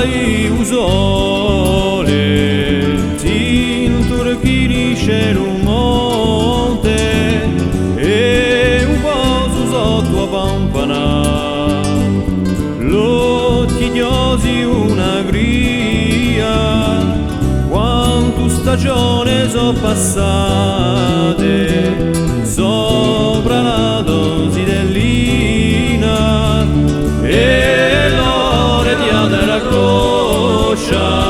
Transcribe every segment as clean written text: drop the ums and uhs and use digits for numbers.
mai usole, tinturchini c'era un monte e un po' sotto a pampana, l'ottidiosi una gria, quanto stagione so passate sopra la dosi dell'ina e l'ore di adera croccia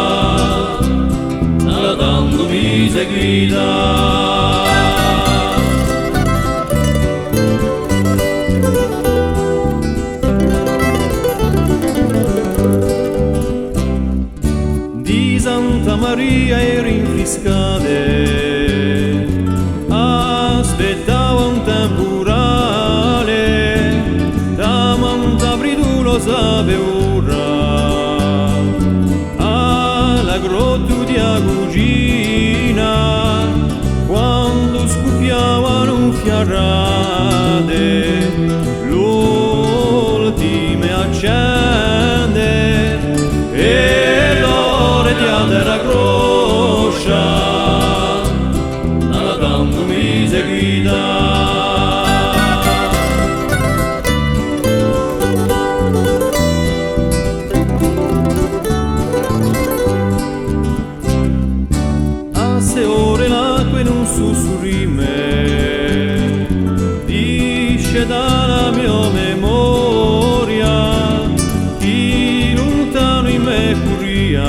alla tanto mi seguita. Di Santa Maria e rinfrescate aspettava un temporale, da Montabridulo sapeva alla grotta di Agugina quando scoppiavano fiarrate l'ultime accende e l'ore di adera croscia alla tanto mi seguita. A 6 ore l'acqua non sussurrime dice dalla mia memoria chi lontano in me corria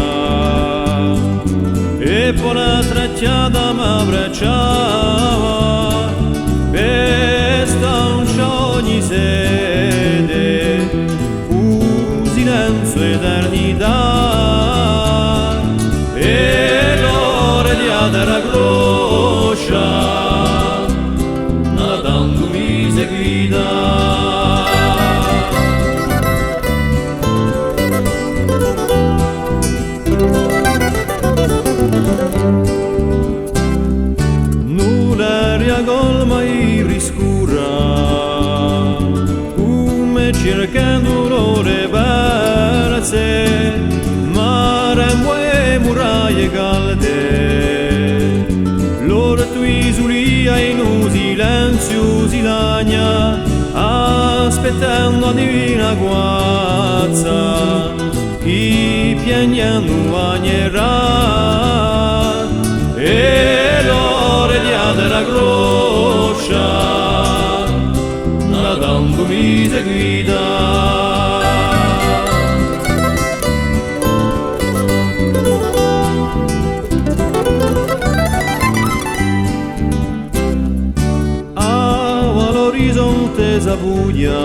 e poi la tracciata m'abbracciava per sta ogni sede un silenzio eternità e l'ore di adera croscia da tanto mi seguita. L'aria colma e riscura come cercando l'ore perse marembo e muraie calde l'ora tu isulia in un silenzio si lagna aspettando la divina guazza chi piagnendo bagnerà e l'ore di adera croscia alla tanto mi seguita. All'orizzonte s'avvuglia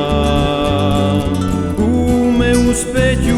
come un specchio